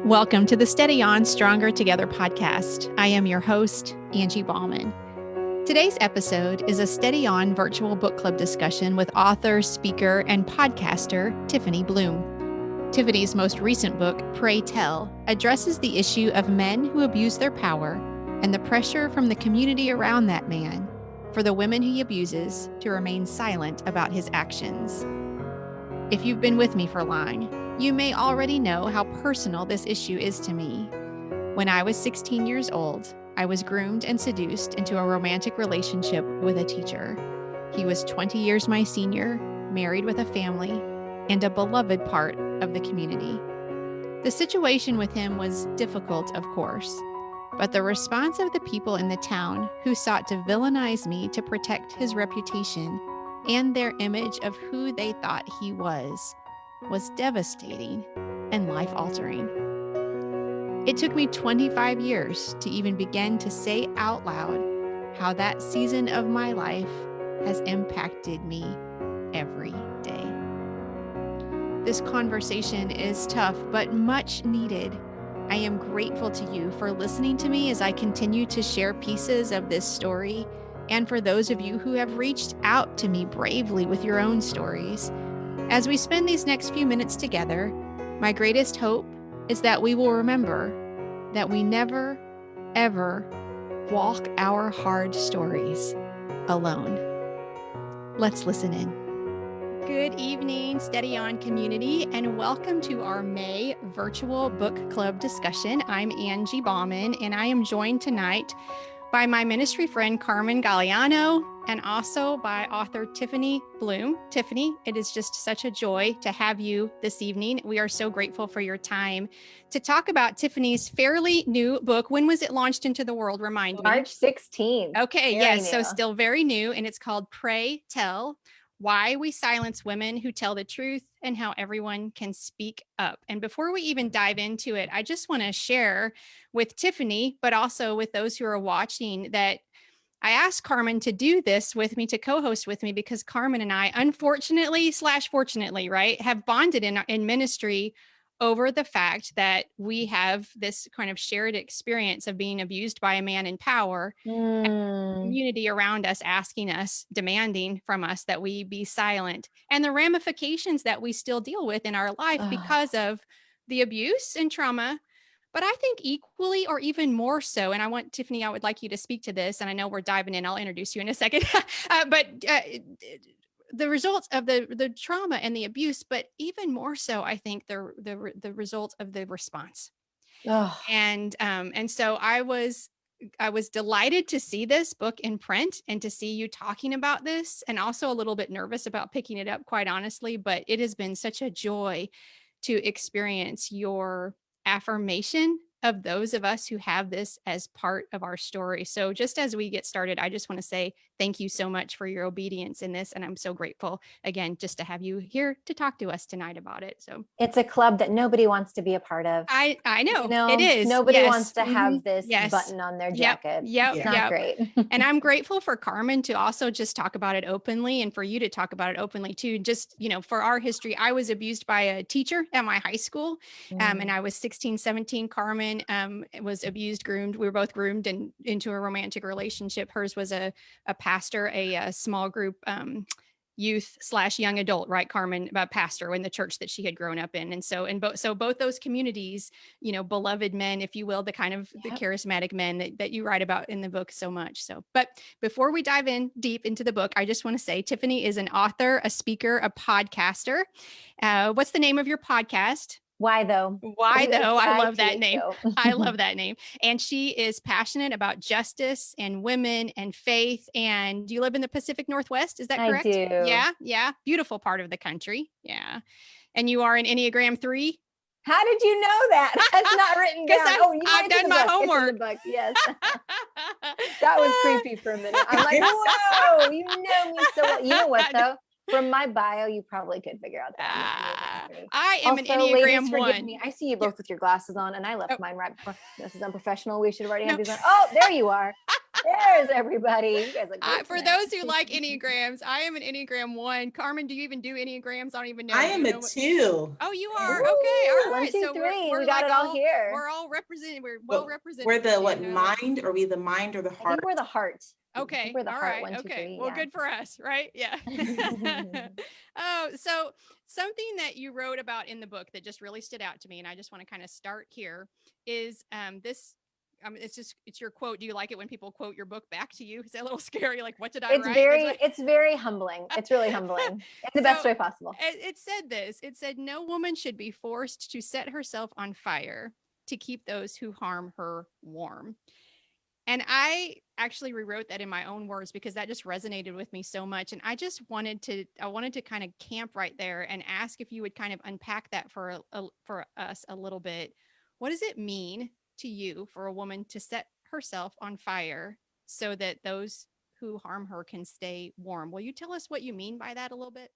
Welcome to the Steady On Stronger Together podcast. I am your host, Angie Bauman. Today's episode is a Steady On virtual book club discussion with author, speaker, and podcaster Tiffany Bluhm. Tiffany's most recent book, Pray Tell, addresses the issue of men who abuse their power and the pressure from the community around that man for the women he abuses to remain silent about his actions. If you've been with me for long, you may already know how personal this issue is to me. When I was 16 years old, I was groomed and seduced into a romantic relationship with a teacher. He was 20 years my senior, married with a family, and a beloved part of the community. The situation with him was difficult, of course, but the response of the people in the town who sought to villainize me to protect his reputation and their image of who they thought he was devastating and life-altering. It took me 25 years to even begin to say out loud how that season of my life has impacted me every day. This conversation is tough, but much needed. I am grateful to you for listening to me as I continue to share pieces of this story, and for those of you who have reached out to me bravely with your own stories. As we spend these next few minutes together, my greatest hope is that we will remember that we never, ever walk our hard stories alone. Let's listen in. Good evening, Steady On community, and welcome to our May virtual book club discussion. I'm Angie Bauman, and I am joined tonight by my ministry friend, Carmen Galeano, and also by author Tiffany Bluhm. Tiffany, it is just such a joy to have you this evening. We are so grateful for your time to talk about Tiffany's fairly new book. When was it launched into the world? Remind me. March 16th. Okay, yes, so still very new, and it's called Pray Tell: Why We Silence Women Who Tell the Truth and How Everyone Can Speak Up. And before we even dive into it, I just want to share with Tiffany, but also with those who are watching, that I asked Carmen to do this with me, to co-host with me, because Carmen and I, unfortunately/fortunately, right, have bonded in ministry over the fact that we have this kind of shared experience of being abused by a man in power, and the community around us asking us, demanding from us that we be silent, and the ramifications that we still deal with in our life because of the abuse and trauma. But I think equally or even more so, and I want, Tiffany, I would like you to speak to this, and I know we're diving in, I'll introduce you in a second, but the results of the trauma and the abuse, but even more so, I think the result of the response. And so I was delighted to see this book in print and to see you talking about this, and also a little bit nervous about picking it up, quite honestly, but it has been such a joy to experience your affirmation of those of us who have this as part of our story. So just as we get started, I just want to say thank you so much for your obedience in this. And I'm so grateful, again, just to have you here to talk to us tonight about it. So it's a club that nobody wants to be a part of. I know, it is. Nobody wants to have this button on their jacket. Yep. It's not great. And I'm grateful for Carmen to also just talk about it openly, and for you to talk about it openly too. Just, for our history, I was abused by a teacher at my high school. And I was 16, 17. Carmen was abused, groomed. We were both groomed into a romantic relationship. Hers was a pastor, a small group youth/young adult, right, Carmen, pastor in the church that she had grown up in. And so both those communities, beloved men, if you will, the kind of the charismatic men that you write about in the book so much. So, but before we dive in deep into the book, I just want to say Tiffany is an author, a speaker, a podcaster. What's the name of your podcast? Why though? I love that name. I love that name. And she is passionate about justice and women and faith. And you live in the Pacific Northwest, is that correct? I do. Yeah. Beautiful part of the country. Yeah. And you are an Enneagram 3? How did you know that? That's not written down. I've done my homework. It's in the book. Yes. That was creepy for a minute. I'm like, whoa, you know me so well. You know what though? From my bio, you probably could figure out that. I am also, an Enneagram ladies, 1. Me. I see you both with your glasses on, and I left mine right before. This is unprofessional. We should have already had these on. Oh, there you are. There's everybody. You guys look great For tonight. those who like Enneagrams, I am an Enneagram 1. Carmen, do you even do Enneagrams? I don't even know. I am a 2. Oh, you are? Ooh, okay. All right. 1, 2, So 3. we're We got like it all here. We're all represented. We're well represented. We're the mind? Are we the mind or the I heart? think we're the heart. Okay. We're the all heart. right. 1, 2, okay. 3. Well, Yeah. good for us, right? Yeah. Oh, so something that you wrote about in the book that just really stood out to me, and I just want to kind of start here, is this. It's your quote. Do you like it when people quote your book back to you? Is that a little scary? Like, what did I write? It's very humbling. It's really humbling in the best way possible. It said this. It said, no woman should be forced to set herself on fire to keep those who harm her warm. And I actually rewrote that in my own words because that just resonated with me so much. And I wanted to kind of camp right there and ask if you would kind of unpack that for us a little bit. What does it mean to you for a woman to set herself on fire so that those who harm her can stay warm? Will you tell us what you mean by that a little bit?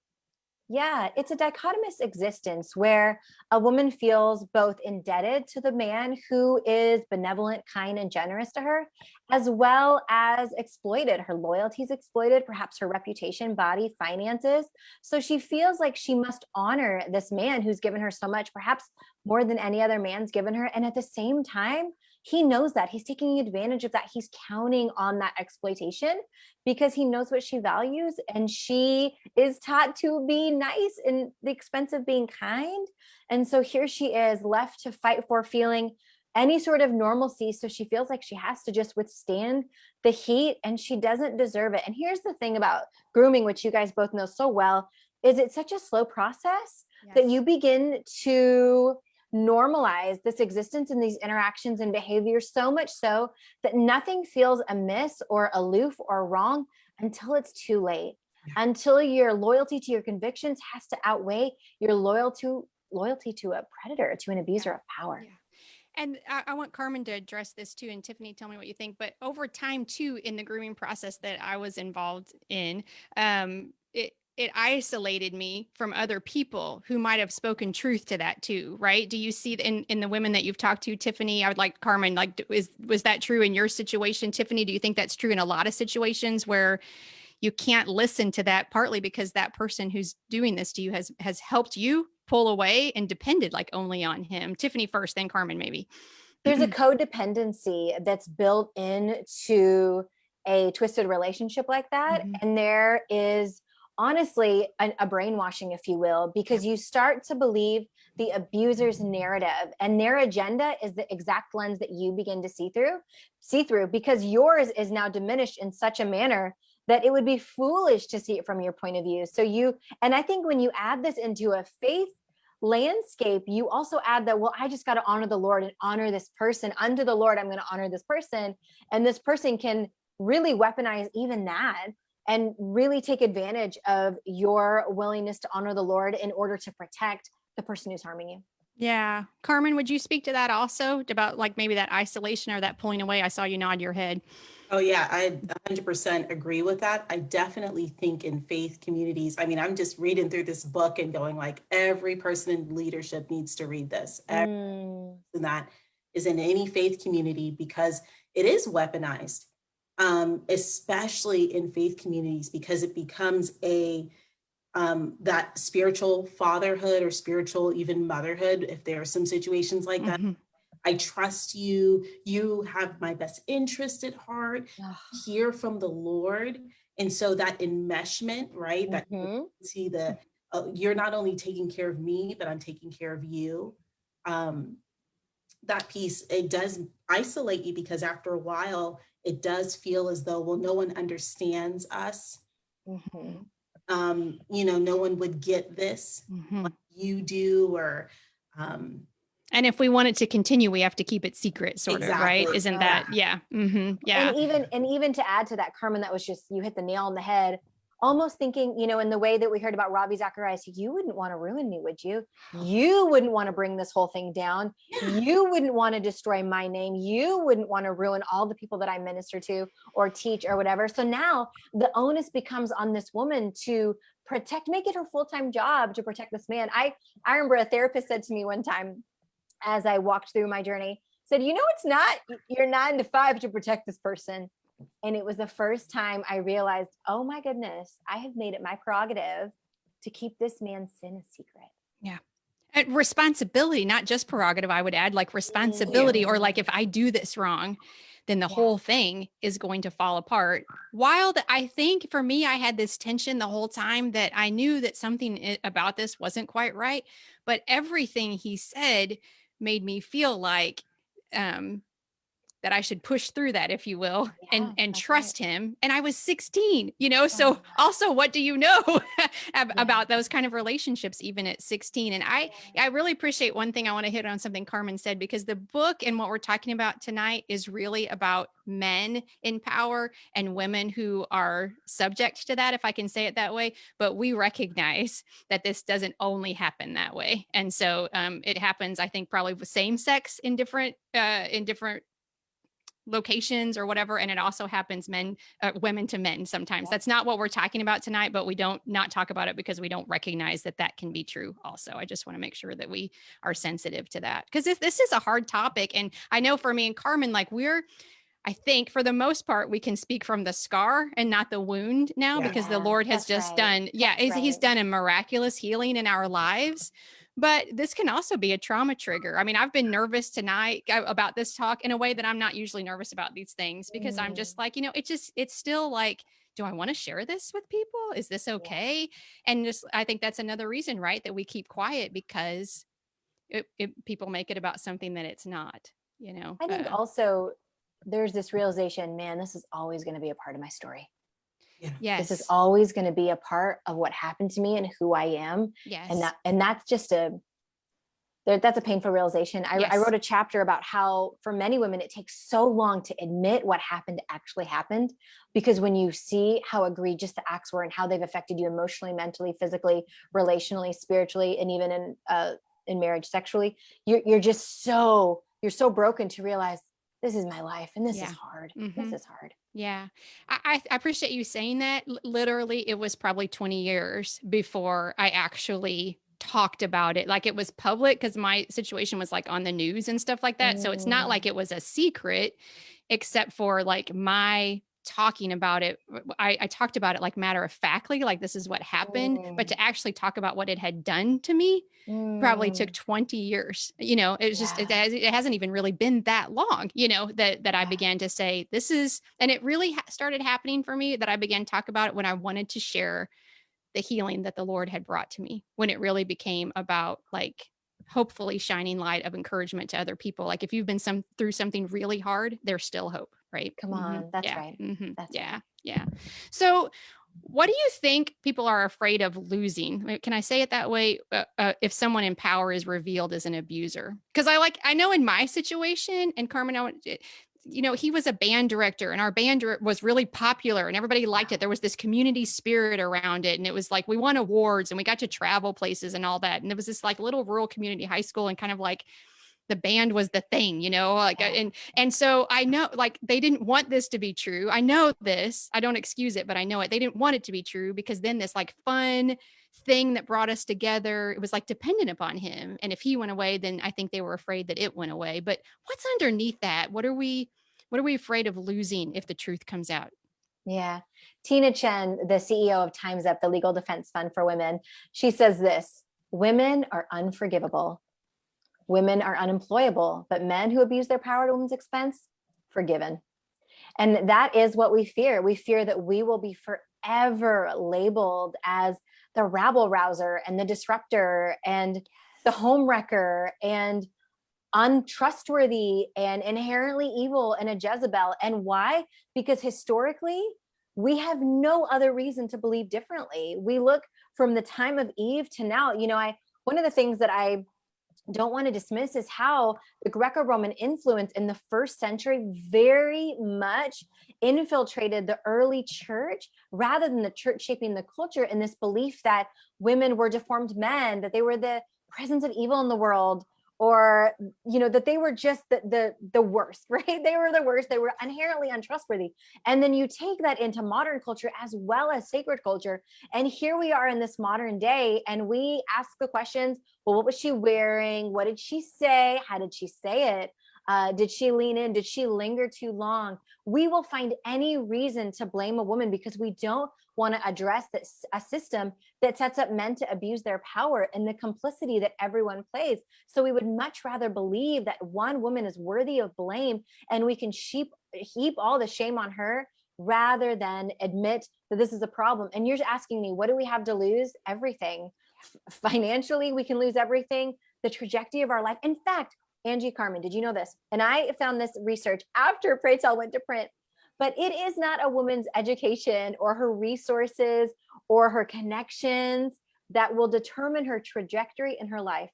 Yeah, it's a dichotomous existence where a woman feels both indebted to the man who is benevolent, kind, and generous to her, as well as exploited. Her loyalty is exploited, perhaps her reputation, body, finances. So she feels like she must honor this man who's given her so much, perhaps more than any other man's given her. And at the same time, he knows that he's taking advantage of that. He's counting on that exploitation because he knows what she values, and she is taught to be nice in the expense of being kind. And so here she is left to fight for feeling any sort of normalcy. So she feels like she has to just withstand the heat, and she doesn't deserve it. And here's the thing about grooming, which you guys both know so well, is it's such a slow process that you begin to normalize this existence and these interactions and behaviors, so much so that nothing feels amiss or aloof or wrong until it's too late, until your loyalty to your convictions has to outweigh your loyalty to a predator, to an abuser of power. Yeah. And I want Carmen to address this too. And Tiffany, tell me what you think. But over time too, in the grooming process that I was involved in, it isolated me from other people who might have spoken truth to that too, right? Do you see in the women that you've talked to, Tiffany? I would like Carmen, like, was that true in your situation? Tiffany, do you think that's true in a lot of situations where you can't listen to that, partly because that person who's doing this to you has helped you pull away and depended like only on him? Tiffany first, then Carmen, maybe. There's a codependency that's built into a twisted relationship like that. Mm-hmm. And there is honestly a brainwashing, if you will, because you start to believe the abuser's narrative, and their agenda is the exact lens that you begin to see through, because yours is now diminished in such a manner that it would be foolish to see it from your point of view. And I think when you add this into a faith landscape, you also add that, well, I just got to honor the Lord and honor this person. Unto the Lord, I'm going to honor this person. And this person can really weaponize even that and really take advantage of your willingness to honor the Lord in order to protect the person who's harming you. Yeah. Carmen, would you speak to that also, about like maybe that isolation or that pulling away? I saw you nod your head. Oh yeah, I 100% agree with that. I definitely think in faith communities, I mean, I'm just reading through this book and going like, every person in leadership needs to read this. And that is in any faith community, because it is weaponized, especially in faith communities, because it becomes that spiritual fatherhood or spiritual even motherhood, if there are some situations like that. I trust you. You have my best interest at heart. Hear from the Lord. And so that enmeshment, right? That you see you're not only taking care of me, but I'm taking care of you. That piece, it does isolate you, because after a while, it does feel as though, well, no one understands us. No one would get this like you do, or and if we want it to continue, we have to keep it secret, sort of, right? Isn't that, yeah. Yeah. And even to add to that, Carmen, that was just, you hit the nail on the head, almost thinking, in the way that we heard about Ravi Zacharias, you wouldn't want to ruin me, would you? You wouldn't want to bring this whole thing down. You wouldn't want to destroy my name. You wouldn't want to ruin all the people that I minister to or teach or whatever. So now the onus becomes on this woman to make it her full-time job to protect this man. I remember a therapist said to me one time, as I walked through my journey, said, it's not your 9 to 5 to protect this person. And it was the first time I realized, oh my goodness, I have made it my prerogative to keep this man's sin a secret. Yeah. And responsibility, not just prerogative, I would add, like responsibility, or like if I do this wrong, then the whole thing is going to fall apart. While I think for me, I had this tension the whole time that I knew that something about this wasn't quite right, but everything he said made me feel like, that I should push through that, if you will, and trust him. And I was 16, so also, what do you know about those kind of relationships, even at 16? And I really appreciate one thing. I want to hit on something Carmen said, because the book and what we're talking about tonight is really about men in power and women who are subject to that, if I can say it that way. But we recognize that this doesn't only happen that way. And so it happens, I think, probably with same sex in different locations or whatever. And it also happens women to men sometimes. That's not what we're talking about tonight, but we don't not talk about it because we don't recognize that that can be true also. I just want to make sure that we are sensitive to that, because this is a hard topic. And I know for me and Carmen, like I think for the most part, we can speak from the scar and not the wound now, because the Lord has just done, he's done a miraculous healing in our lives. But this can also be a trauma trigger. I mean, I've been nervous tonight about this talk in a way that I'm not usually nervous about these things, because I'm just like, it's still like, do I want to share this with people? Is this okay? And just, I think that's another reason, right, that we keep quiet, because people make it about something that it's not, I think also there's this realization, man, this is always going to be a part of my story. Yes. This is always going to be a part of what happened to me and who I am. Yes. And that's just that's a painful realization. I wrote a chapter about how for many women, it takes so long to admit what happened actually happened, because when you see how egregious the acts were and how they've affected you emotionally, mentally, physically, relationally, spiritually, and even in marriage, sexually, you're so broken to realize this is my life and this is hard. This is hard. Yeah. I appreciate you saying that. Literally, it was probably 20 years before I actually talked about it. Like, it was public because my situation was like on the news and stuff like that. So it's not like it was a secret, except for like my talking about it. I talked about it like matter of factly, like this is what happened, but to actually talk about what it had done to me probably took 20 years. It was just, it hasn't even really been that long, that I began to say this is, and it really started happening for me, that I began to talk about it when I wanted to share the healing that the Lord had brought to me, when it really became about like hopefully shining light of encouragement to other people. Like, if you've been through something really hard, there's still hope, right? Come on. That's right. That's right. Yeah. So what do you think people are afraid of losing? Can I say it that way? If someone in power is revealed as an abuser? Because I know in my situation, and Carmen, he was a band director, and our band was really popular and everybody liked it. There was this community spirit around it. And it was like, we won awards and we got to travel places and all that. And there was this like little rural community high school, and kind of like the band was the thing, and so I know, like, they didn't want this to be true. I know this, I don't excuse it, but I know it. They didn't want it to be true, because then this like fun thing that brought us together, it was like dependent upon him. And if he went away, then I think they were afraid that it went away. But what's underneath that? What are we afraid of losing if the truth comes out? Yeah. Tina Chen, the CEO of Time's Up, the legal defense fund for women, she says this: women are unforgivable. Women are unemployable, but men who abuse their power at a woman's expense, forgiven. And that is what we fear. We fear that we will be forever labeled as the rabble rouser and the disruptor and the home wrecker and untrustworthy and inherently evil and a Jezebel. And why? Because historically, we have no other reason to believe differently. We look from the time of Eve to now. One of the things that I don't want to dismiss is how the Greco-Roman influence in the first century very much infiltrated the early church, rather than the church shaping the culture in this belief that women were deformed men, that they were the presence of evil in the world, or, that they were just the worst, right? They were the worst. They were inherently untrustworthy. And then you take that into modern culture as well as sacred culture. And here we are in this modern day, and we ask the questions, well, what was she wearing? What did she say? How did she say it? Did she lean in? Did she linger too long? We will find any reason to blame a woman because we don't want to address this, a system that sets up men to abuse their power and the complicity that everyone plays. So we would much rather believe that one woman is worthy of blame and we can heap all the shame on her rather than admit that this is a problem. And you're asking me, what do we have to lose? Everything. Financially, we can lose everything. The trajectory of our life. In fact, Angie, Carmen, did you know this? And I found this research after Pray Tell went to print, but it is not a woman's education or her resources or her connections that will determine her trajectory in her life.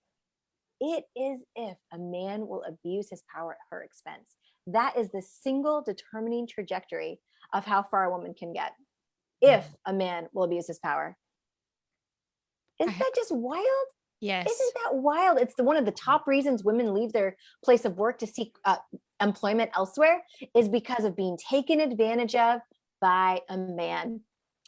It is if a man will abuse his power at her expense. That is the single determining trajectory of how far a woman can get. If a man will abuse his power. Isn't that just wild? Yes. Isn't that wild? It's one of the top reasons women leave their place of work to seek employment elsewhere is because of being taken advantage of by a man.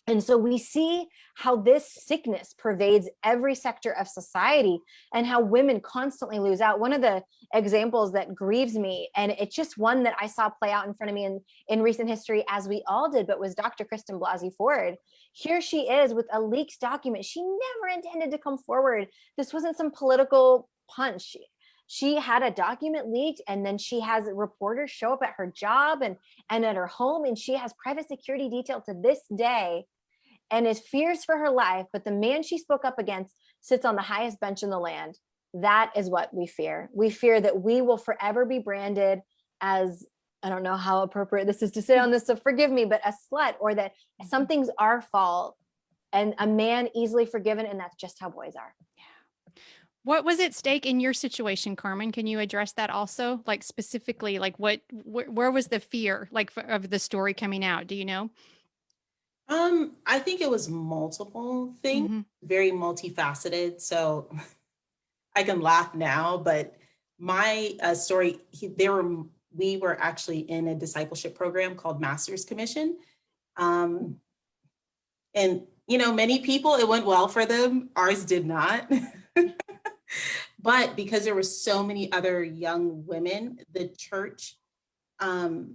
And so we see how this sickness pervades every sector of society and how women constantly lose out. One of the examples that grieves me, and it's just one that I saw play out in front of me in recent history, as we all did, but was Dr. Kristen Blasey Ford. Here she is with a leaked document. She never intended to come forward. This wasn't some political punch. She had a document leaked, and then she has reporters show up at her job and at her home, and she has private security detail to this day and is fears for her life. But the man she spoke up against sits on the highest bench in the land. That is what we fear. We fear that we will forever be branded as, I don't know how appropriate this is to say on this, so forgive me, but a slut, or that something's our fault and a man easily forgiven. And that's just how boys are. What was at stake in your situation, Carmen? Can you address that also? Like specifically, like where was the fear like of the story coming out? Do you know? I think it was multiple things, very multifaceted. So I can laugh now, but my story, we were actually in a discipleship program called Master's Commission. And, many people, it went well for them. Ours did not. But because there were so many other young women, the church, so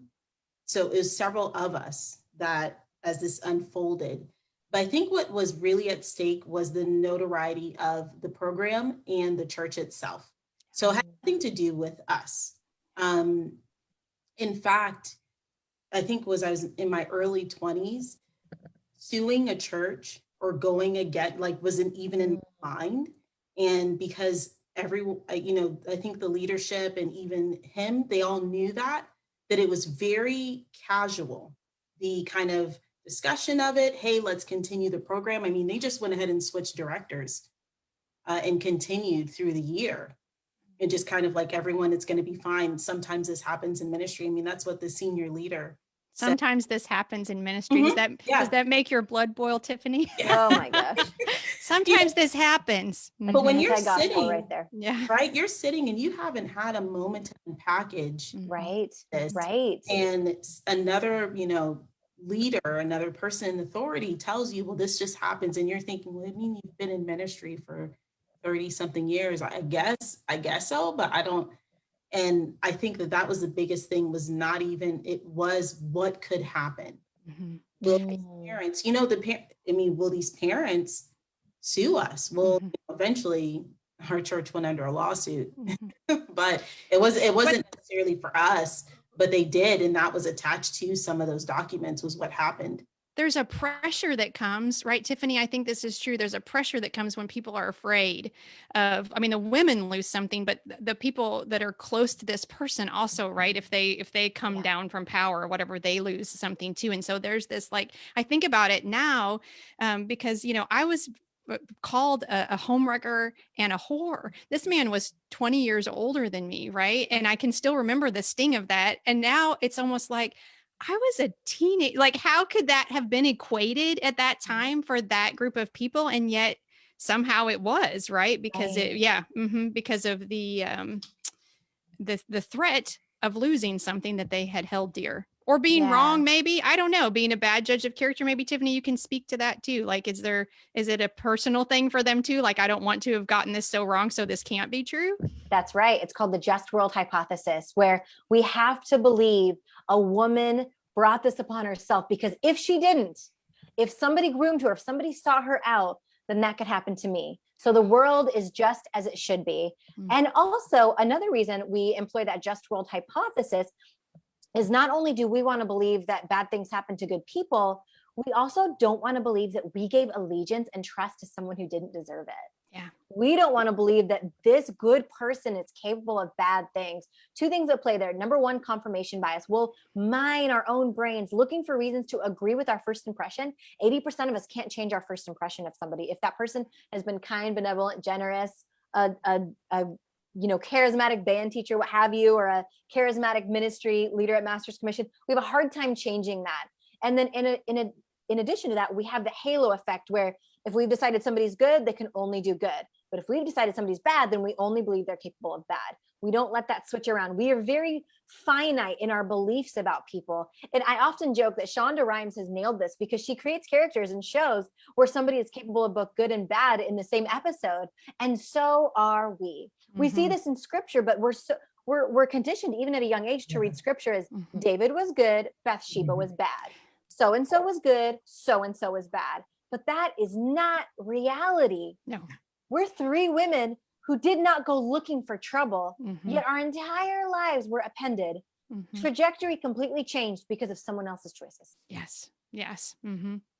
it was several of us that as this unfolded. But I think what was really at stake was the notoriety of the program and the church itself. So it had nothing to do with us. In fact, I think I was in my early 20s, suing a church or going again, wasn't even in my mind. And because I think the leadership and even him, they all knew that it was very casual, the kind of discussion of it. Hey, let's continue the program. I mean, they just went ahead and switched directors and continued through the year. And just kind of like everyone, it's going to be fine. Sometimes this happens in ministry. I mean, that's what the senior leader said. Sometimes this happens in ministry. Does that make your blood boil, Tiffany? Oh my gosh. Sometimes this happens. But when you're sitting right there, right, you're sitting and you haven't had a moment to unpackage this. Right. And another, leader, another person in authority tells you, well, this just happens. And you're thinking, well, I mean, you've been in ministry for 30 something years. I guess so, but I don't. And I think that was the biggest thing, was not even, it was what could happen. Will these parents, will these parents sue us? Well, eventually our church went under a lawsuit, but it wasn't necessarily for us, but they did. And that was attached to some of those documents was what happened. There's a pressure that comes, right, Tiffany? I think this is true. There's a pressure that comes when people are afraid of, the women lose something, but the people that are close to this person also, right? If they come down from power or whatever, they lose something too. And so there's this, I think about it now because, I was called a homewrecker and a whore. This man was 20 years older than me, right? And I can still remember the sting of that. And now it's almost like, I was a teenage, how could that have been equated at that time for that group of people? And yet somehow it was, right? Because because of the threat of losing something that they had held dear. or being Yeah. wrong, maybe, I don't know, being a bad judge of character. Maybe Tiffany, you can speak to that too. Like, is it a personal thing for them too? Like, I don't want to have gotten this so wrong, so this can't be true. That's right. It's called the just world hypothesis, where we have to believe a woman brought this upon herself, because if she didn't, if somebody groomed her, if somebody sought her out, then that could happen to me. So the world is just as it should be. And also, another reason we employ that just world hypothesis is not only do we want to believe that bad things happen to good people, we also don't want to believe that we gave allegiance and trust to someone who didn't deserve it. Yeah. We don't want to believe that this good person is capable of bad things. Two things at play there. Number one, confirmation bias. We'll mine our own brains looking for reasons to agree with our first impression. 80% of us can't change our first impression of somebody. If that person has been kind, benevolent, generous, charismatic band teacher, what have you, or a charismatic ministry leader at Master's Commission, we have a hard time changing that. And then in addition to that, we have the halo effect, where if we've decided somebody's good, they can only do good. But if we've decided somebody's bad, then we only believe they're capable of bad. We don't let that switch around. We are very finite in our beliefs about people. And I often joke that Shonda Rhimes has nailed this, because she creates characters and shows where somebody is capable of both good and bad in the same episode. And so are we. We see this in scripture, but we're conditioned even at a young age to read scripture as David was good, Bathsheba was bad. So-and-so was good, so-and-so was bad. But that is not reality. No. We're three women who did not go looking for trouble, yet our entire lives were appended. Trajectory completely changed because of someone else's choices. Yes.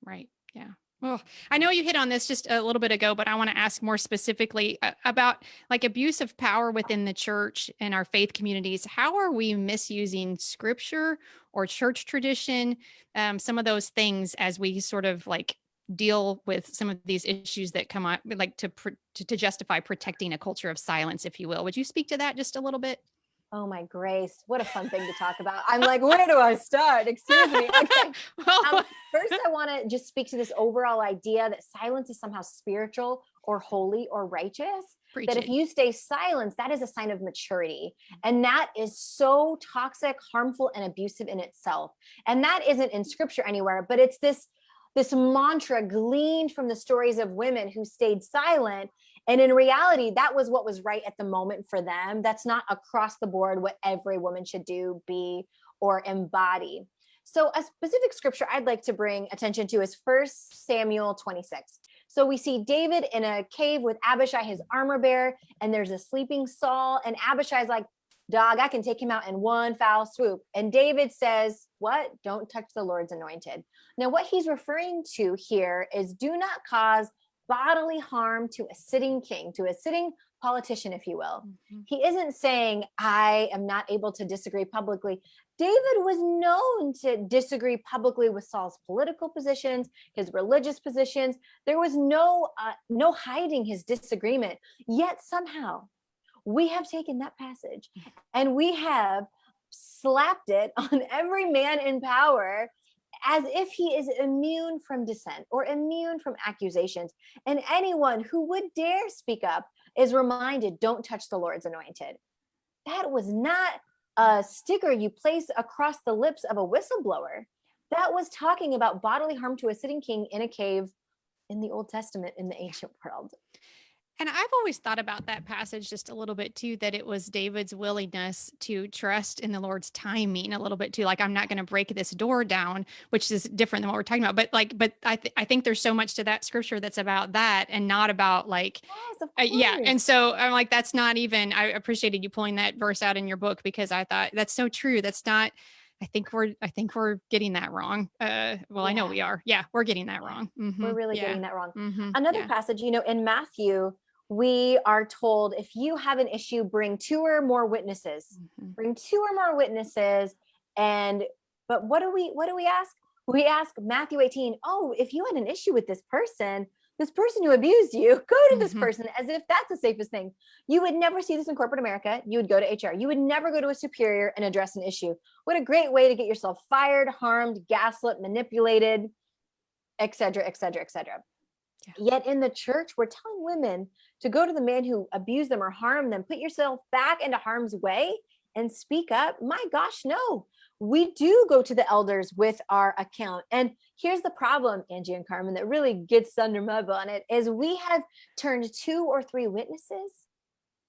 Right. Yeah. Well, I know you hit on this just a little bit ago, but I want to ask more specifically about like abuse of power within the church and our faith communities. How are we misusing scripture or church tradition, some of those things, as we sort of like deal with some of these issues that come up, like to justify protecting a culture of silence, if you will? Would you speak to that just a little bit? Oh my grace, what a fun thing to talk about. I'm like, where do I start? Excuse me. Okay. First, I want to just speak to this overall idea that silence is somehow spiritual or holy or righteous. That if you stay silent, that is a sign of maturity. And that is so toxic, harmful, and abusive in itself. And that isn't in scripture anywhere, but it's this mantra gleaned from the stories of women who stayed silent. And in reality, that was what was right at the moment for them. That's not across the board what every woman should do, be, or embody. So a specific scripture I'd like to bring attention to is 1 Samuel 26. So we see David in a cave with Abishai, his armor bearer, and there's a sleeping Saul. And Abishai's like, dog, I can take him out in one foul swoop. And David says, what? Don't touch the Lord's anointed. Now, what he's referring to here is do not cause bodily harm to a sitting king, to a sitting politician, if you will. He isn't saying, I am not able to disagree publicly. David was known to disagree publicly with Saul's political positions, his religious positions. There was no hiding his disagreement. Yet somehow we have taken that passage and we have slapped it on every man in power as if he is immune from dissent or immune from accusations. And anyone who would dare speak up is reminded, don't touch the Lord's anointed. That was not a sticker you place across the lips of a whistleblower. That was talking about bodily harm to a sitting king in a cave in the Old Testament, in the ancient world. And I've always thought about that passage just a little bit too, that it was David's willingness to trust in the Lord's timing a little bit too. Like, I'm not going to break this door down, which is different than what we're talking about. But I think there's so much to that scripture that's about that and not about like, yes, of course. yeah. And so I'm like, that's not even, I appreciated you pulling that verse out in your book, because I thought that's so true. That's not, I think we're getting that wrong. Well, I know we are. Yeah, we're getting that wrong. We're really getting that wrong. Another passage, in Matthew, we are told, if you have an issue, bring two or more witnesses. Bring two or more witnesses. But what do we ask? We ask Matthew 18, oh, if you had an issue with this person who abused you, go to this person, as if that's the safest thing. You would never see this in corporate America. You would go to HR. You would never go to a superior and address an issue. What a great way to get yourself fired, harmed, gaslit, manipulated, et cetera, et cetera, et cetera. Yeah. Yet in the church, we're telling women to go to the man who abused them or harmed them. Put yourself back into harm's way and speak up? My gosh, no. We do go to the elders with our account. And here's the problem, Angie and Carmen, that really gets under my bonnet is we have turned 2 or 3 witnesses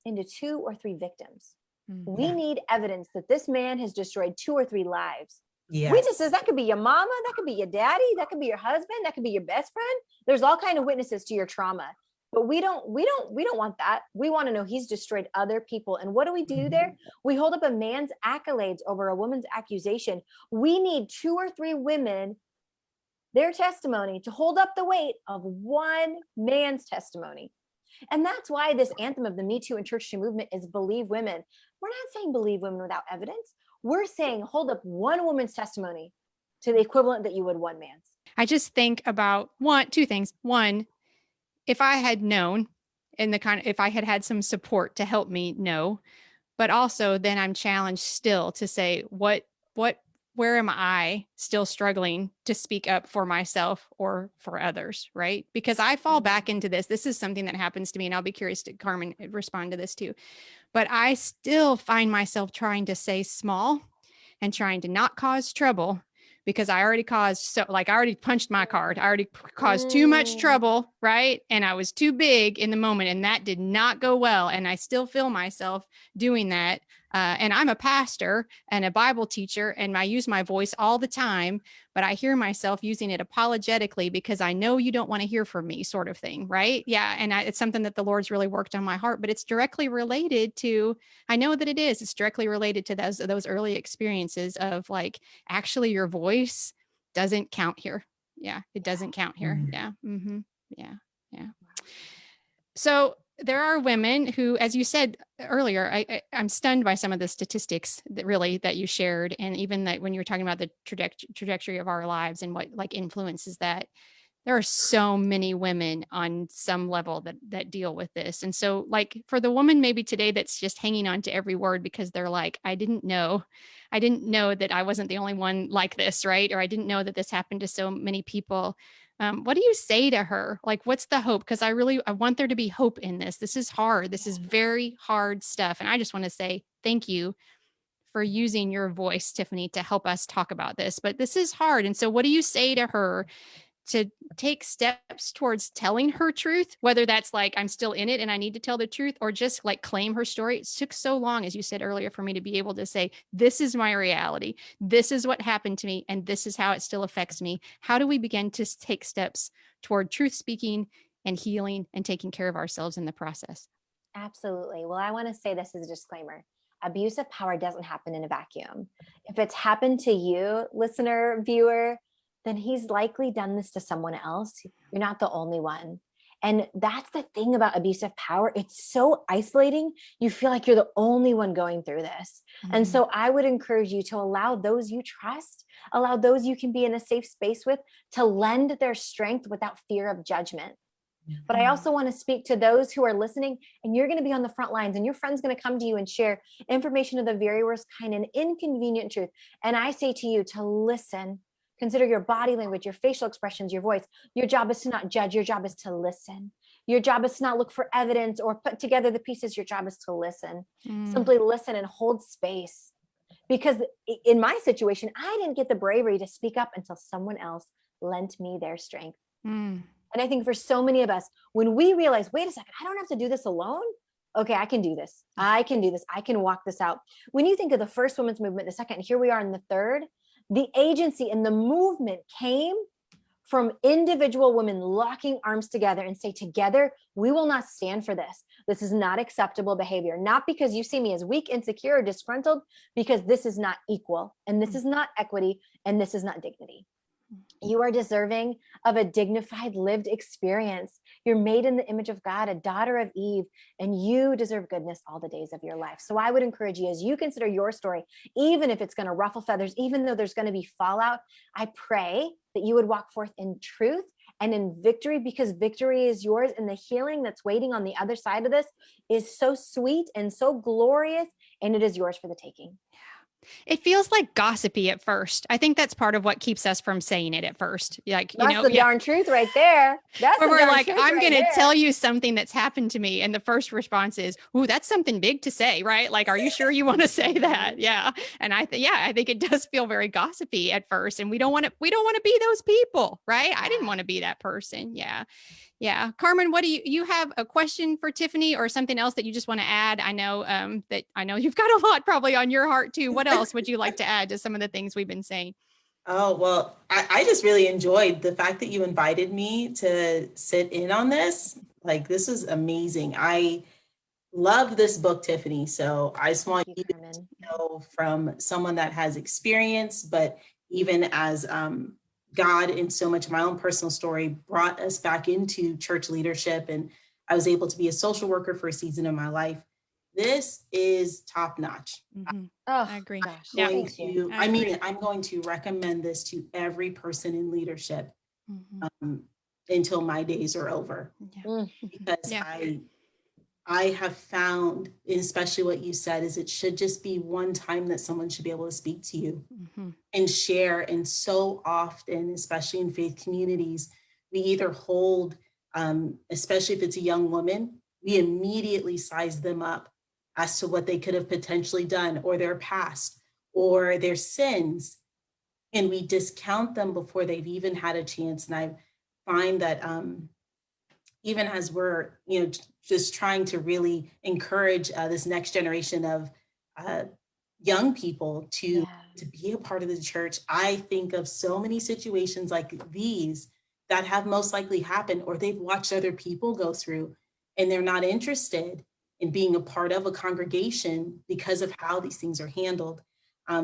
into 2 or 3 victims. We need evidence that this man has destroyed 2 or 3 lives. Yes. Witnesses, that could be your mama, that could be your daddy, that could be your husband, that could be your best friend. There's all kinds of witnesses to your trauma. But we don't want that. We want to know he's destroyed other people. And what do we do there? We hold up a man's accolades over a woman's accusation. We need 2 or 3 women, their testimony, to hold up the weight of one man's testimony. And that's why this anthem of the Me Too and Church Too movement is believe women. We're not saying believe women without evidence. We're saying hold up one woman's testimony to the equivalent that you would one man's. I just think about two things. One, if I had known if I had had some support to help me know, but also then I'm challenged still to say, where am I still struggling to speak up for myself or for others, right? Because I fall back into this. This is something that happens to me, and I'll be curious to Carmen respond to this too. But I still find myself trying to say small and trying to not cause trouble because I already I already punched my card. I already caused too much trouble, right? And I was too big in the moment, and that did not go well. And I still feel myself doing that. And I'm a pastor and a Bible teacher, and I use my voice all the time, but I hear myself using it apologetically because I know you don't want to hear from me, sort of thing, right? Yeah. And it's something that the Lord's really worked on my heart, but it's directly related to, I know that it is, it's directly related to those early experiences of like, actually your voice doesn't count here. Yeah. It doesn't count here. Yeah. Mm-hmm. Yeah. Yeah. So there are women who, as you said earlier, I'm stunned by some of the statistics that you shared. And even that when you're talking about the trajectory of our lives and what like influences that, there are so many women on some level that deal with this. And so like for the woman maybe today that's just hanging on to every word because they're like, I didn't know that I wasn't the only one like this, right? Or I didn't know that this happened to so many people. What do you say to her? Like, what's the hope? Because I want there to be hope in this. This is hard. This is very hard stuff. And I just want to say thank you for using your voice, Tiffany, to help us talk about this. But this is hard. And so what do you say to her to take steps towards telling her truth, whether that's like, I'm still in it and I need to tell the truth, or just like claim her story? It took so long, as you said earlier, for me to be able to say, this is my reality. This is what happened to me. And this is how it still affects me. How do we begin to take steps toward truth speaking and healing and taking care of ourselves in the process? Absolutely. Well, I want to say this as a disclaimer. Abuse of power doesn't happen in a vacuum. If it's happened to you, listener, viewer, then he's likely done this to someone else. You're not the only one. And that's the thing about abusive power. It's so isolating. You feel like you're the only one going through this. Mm-hmm. And so I would encourage you to allow those you trust, allow those you can be in a safe space with, to lend their strength without fear of judgment. Mm-hmm. But I also want to speak to those who are listening, and you're going to be on the front lines, and your friend's going to come to you and share information of the very worst kind, and inconvenient truth. And I say to you to listen. Consider your body language, your facial expressions, your voice. Your job is to not judge. Your job is to listen. Your job is to not look for evidence or put together the pieces. Your job is to listen. Simply listen and hold space. Because in my situation, I didn't get the bravery to speak up until someone else lent me their strength. And I think for so many of us, when we realize, wait a second, I don't have to do this alone. Okay, I can do this. I can do this. I can walk this out. When you think of the first women's movement, the second, and here we are in the third, the agency and the movement came from individual women locking arms together and say, together, we will not stand for this. This is not acceptable behavior. Not because you see me as weak, insecure, or disgruntled, because this is not equal, and this is not equity, and this is not dignity. You are deserving of a dignified lived experience. You're made in the image of God, a daughter of Eve, and you deserve goodness all the days of your life. So I would encourage you, as you consider your story, even if it's going to ruffle feathers, even though there's going to be fallout, I pray that you would walk forth in truth and in victory, because victory is yours, and the healing that's waiting on the other side of this is so sweet and so glorious, and it is yours for the taking. It feels like gossipy at first. I think that's part of what keeps us from saying it at first. Like, That's the darn truth right there. That's where the we're darn like, truth I'm right going to there. tell you something that's happened to me. And the first response is, ooh, that's something big to say, right? Like, are you sure you want to say that? Yeah. And I think it does feel very gossipy at first. And we don't want to be those people, right? I didn't want to be that person. Yeah. Yeah. Carmen, what do you have a question for Tiffany or something else that you just want to add? I know you've got a lot probably on your heart too. What else would you like to add to some of the things we've been saying? Oh, well, I just really enjoyed the fact that you invited me to sit in on this. Like, this is amazing. I love this book, Tiffany. So I just want you to know from someone that has experience, but even as God, in so much of my own personal story, brought us back into church leadership. And I was able to be a social worker for a season of my life. This is top notch. Mm-hmm. Oh, I agree. I'm going to recommend this to every person in leadership until my days are over. Yeah. Because I have found, especially what you said, is it should just be one time that someone should be able to speak to you and share. And so often, especially in faith communities, we either hold, especially if it's a young woman, we immediately size them up as to what they could have potentially done or their past or their sins. And we discount them before they've even had a chance. And I find that even as we're, just trying to really encourage this next generation of young people to be a part of the church, I think of so many situations like these that have most likely happened or they've watched other people go through and they're not interested in being a part of a congregation because of how these things are handled.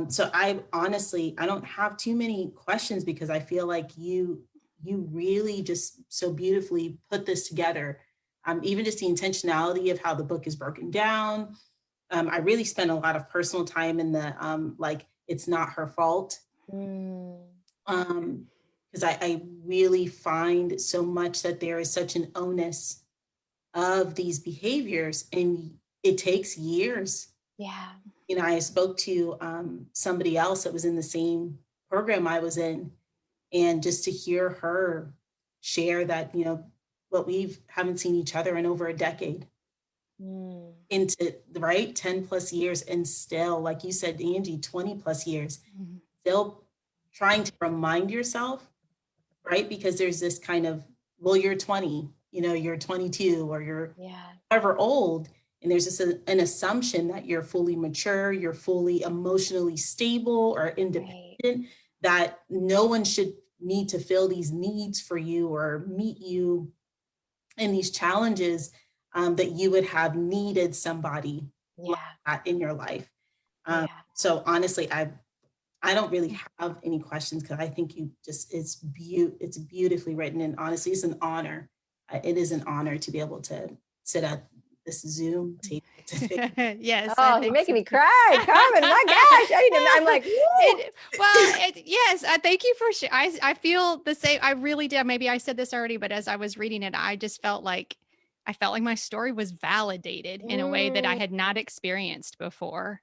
So I don't have too many questions because I feel like you really just so beautifully put this together. Even just the intentionality of how the book is broken down. I really spent a lot of personal time in the it's not her fault. Because I really find so much that there is such an onus of these behaviors and it takes years. Yeah. I spoke to somebody else that was in the same program I was in, and just to hear her share that, what we haven't seen each other in over a decade into the 10 plus years. And still, like you said, Angie, 20 plus years, still trying to remind yourself, right? Because there's this kind of, well, you're 20, you're 22 or you're however old. And there's just an assumption that you're fully mature, you're fully emotionally stable or independent, that no one should need to fill these needs for you or meet you in these challenges, that you would have needed somebody like that in your life. So honestly, I don't really have any questions because I think it's beautifully written. And honestly, it's an honor. It is an honor to be able to sit at this Zoom table. Yes. Oh, you're making me cry, Carmen. My gosh. I'm like, yes. Thank you for I feel the same. I really did. Maybe I said this already, but as I was reading it, I just felt like my story was validated in a way that I had not experienced before,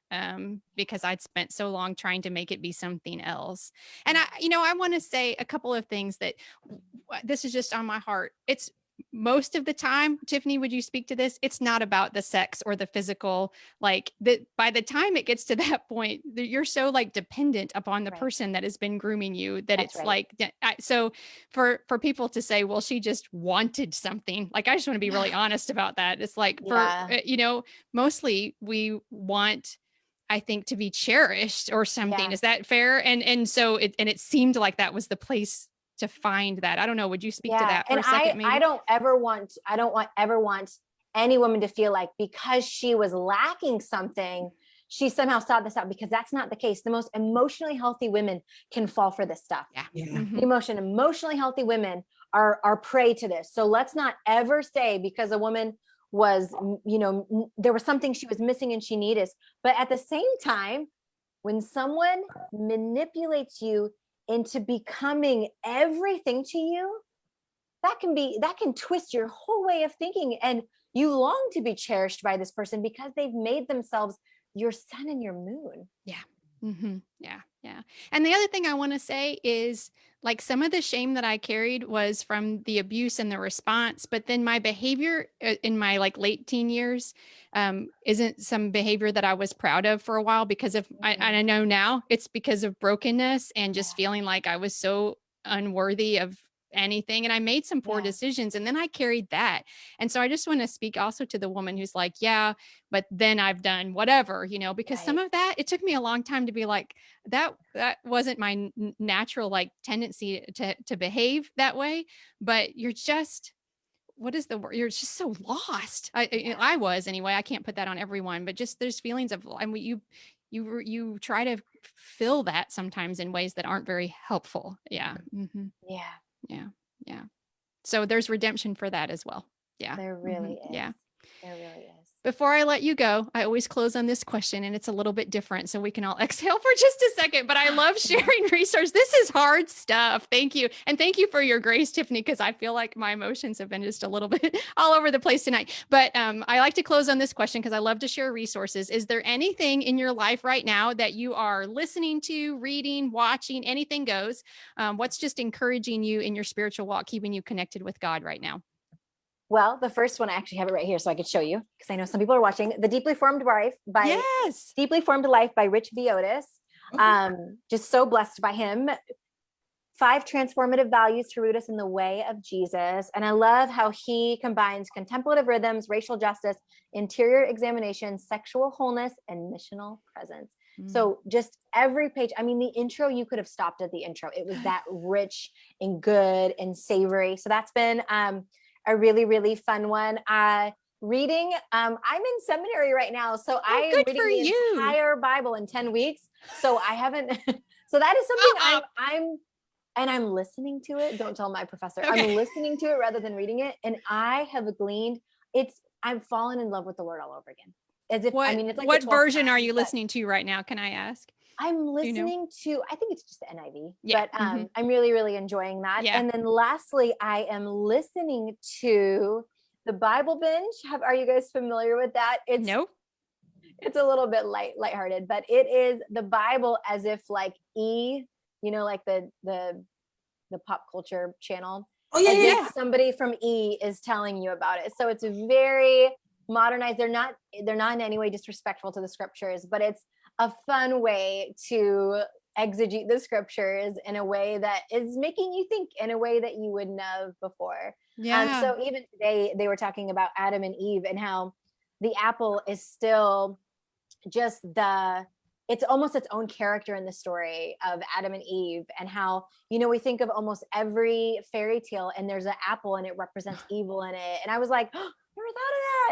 because I'd spent so long trying to make it be something else. And I want to say a couple of things that this is just on my heart. It's most of the time, Tiffany, would you speak to this? It's not about the sex or the physical, like that. By the time it gets to that point, you're so dependent upon the person that has been grooming you that so for people to say, well, she just wanted something, I just want to be really honest about that. It's mostly we want, I think, to be cherished or something. Is that fair? And so it seemed like that was the place to find that. I don't know. Would you speak to that for a second? Maybe? I don't ever want any woman to feel like because she was lacking something, she somehow sought this out, because that's not the case. The most emotionally healthy women can fall for this stuff. Emotionally healthy women are prey to this. So let's not ever say because a woman was, there was something she was missing and she needed. But at the same time, when someone manipulates you into becoming everything to you, that can twist your whole way of thinking, and you long to be cherished by this person because they've made themselves your sun and your moon. Yeah. Yeah. And the other thing I want to say is like some of the shame that I carried was from the abuse and the response, but then my behavior in my like late teen years isn't some behavior that I was proud of for a while because of, I know now it's because of brokenness and just feeling like I was so unworthy of anything. And I made some poor decisions and then I carried that. And so I just want to speak also to the woman who's like, yeah, but then I've done whatever, because some of that, it took me a long time to be like, that wasn't my natural like tendency to behave that way. But you're just, what is the word? You're just so lost. I was anyway. I can't put that on everyone, but just there's feelings of, I mean, you try to fill that sometimes in ways that aren't very helpful. Yeah. Yeah. Yeah. Yeah. So there's redemption for that as well. Yeah. There really is. Yeah. There really is. Before I let you go, I always close on this question and it's a little bit different so we can all exhale for just a second, but I love sharing resources. This is hard stuff. Thank you. And thank you for your grace, Tiffany, because I feel like my emotions have been just a little bit all over the place tonight. But I like to close on this question because I love to share resources. Is there anything in your life right now that you are listening to, reading, watching, anything goes? What's just encouraging you in your spiritual walk, keeping you connected with God right now? Well, the first one, I actually have it right here so I could show you because I know some people are watching. The Deeply Formed Life by Deeply Formed Life by Rich Villodas. Just so blessed by him. 5 transformative values to root us in the way of Jesus. And I love how he combines contemplative rhythms, racial justice, interior examination, sexual wholeness, and missional presence. So just every page, I mean, the intro, you could have stopped at the intro. It was that rich and good and savory. So that's been a really, really fun one. Reading, I'm in seminary right now. So I am reading the entire Bible in 10 weeks. So I haven't, so that is something I'm listening to it. Don't tell my professor. Okay. I'm listening to it rather than reading it. And I have gleaned, I've fallen in love with the Lord all over again. As if, it's like what version are you listening to right now? Can I ask? I'm listening to, I think it's just the NIV, but I'm really, really enjoying that. Yeah. And then lastly, I am listening to the Bible Binge. Are you guys familiar with that? Nope. It's a little bit lighthearted, but it is the Bible as if like like the pop culture channel. Oh yeah. Somebody from E is telling you about it. So it's very modernized. They're not in any way disrespectful to the scriptures, but it's a fun way to exegete the scriptures in a way that is making you think in a way that you wouldn't have before. Yeah. So even today they were talking about Adam and Eve and how the apple is still just it's almost its own character in the story of Adam and Eve, and how, we think of almost every fairy tale and there's an apple and it represents evil in it. And I was like, oh, never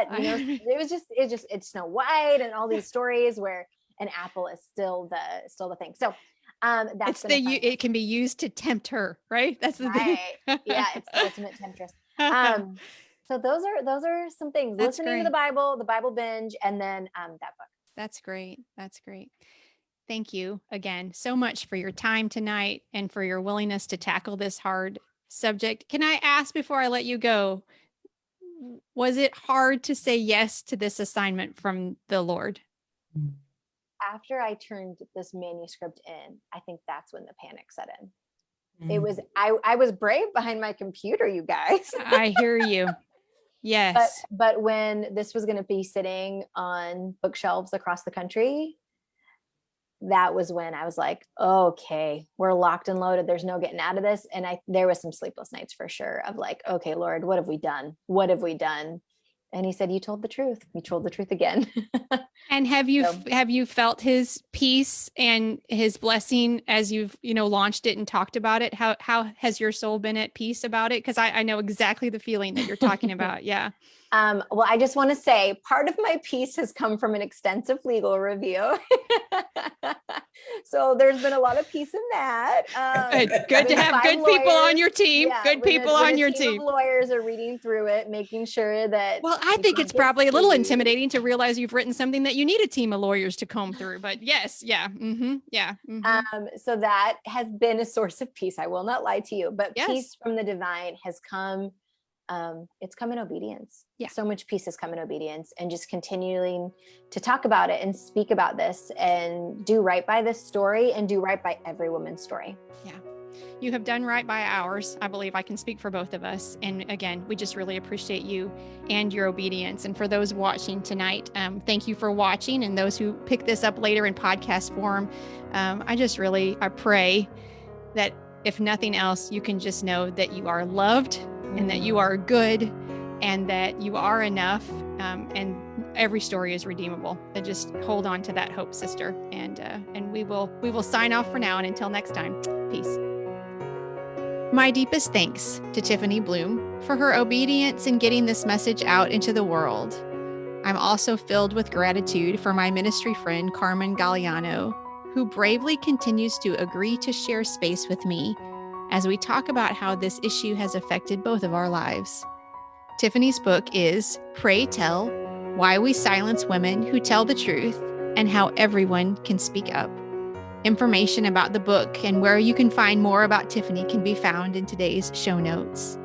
thought of that. It's Snow White and all these stories where an apple is still the thing. So that's it can be used to tempt her, right? That's the thing. Yeah, it's the ultimate temptress. So those are some things. That's listening to the Bible Binge, and then that book. That's great. That's great. Thank you again so much for your time tonight and for your willingness to tackle this hard subject. Can I ask before I let you go, was it hard to say yes to this assignment from the Lord? After I turned this manuscript in, I think that's when the panic set in. It was, I was brave behind my computer, you guys. I hear you. Yes. But when this was going to be sitting on bookshelves across the country, that was when I was like, okay, we're locked and loaded. There's no getting out of this. And there was some sleepless nights for sure of like, okay, Lord, what have we done? What have we done? And he said, you told the truth. You told the truth again. And have you felt his peace and his blessing as you've, launched it and talked about it? How has your soul been at peace about it? Because I know exactly the feeling that you're talking about. Yeah. Well, I just want to say part of my peace has come from an extensive legal review. So there's been a lot of peace in that. Good to have good people on your team. Yeah, good people on your team. Lawyers are reading through it, making sure that. Well, I think it's probably a little intimidating to realize you've written something that you need a team of lawyers to comb through. But yes, yeah, yeah. So that has been a source of peace. I will not lie to you, but peace from the divine has come it's come in obedience. Yeah. So much peace has come in obedience, and just continuing to talk about it and speak about this and do right by this story and do right by every woman's story. Yeah. You have done right by ours. I believe I can speak for both of us. And again, we just really appreciate you and your obedience. And for those watching tonight, thank you for watching. And those who pick this up later in podcast form, I pray that if nothing else, you can just know that you are loved and that you are good and that you are enough. And every story is redeemable. And just hold on to that hope, sister. And we will sign off for now. And until next time, peace. My deepest thanks to Tiffany Bluhm for her obedience in getting this message out into the world. I'm also filled with gratitude for my ministry friend, Carmen Galeano, who bravely continues to agree to share space with me as we talk about how this issue has affected both of our lives. Tiffany's book is Pray Tell: Why We Silence Women Who Tell the Truth and How Everyone Can Speak Up. Information about the book and where you can find more about Tiffany can be found in today's show notes.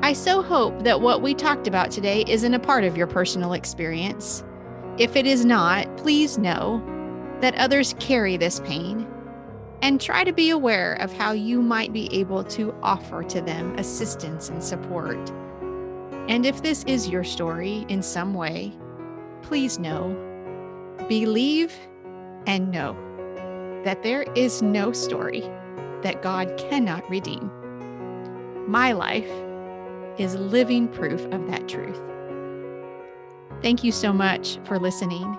I so hope that what we talked about today isn't a part of your personal experience. If it is not, please know that others carry this pain, and try to be aware of how you might be able to offer to them assistance and support. And if this is your story in some way, please know, believe, and know that there is no story that God cannot redeem. My life is living proof of that truth. Thank you so much for listening.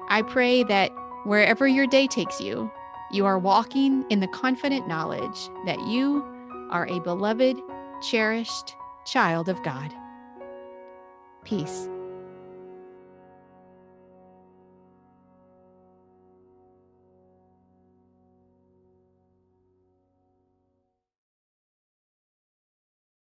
I pray that wherever your day takes you, you are walking in the confident knowledge that you are a beloved, cherished child of God. Peace.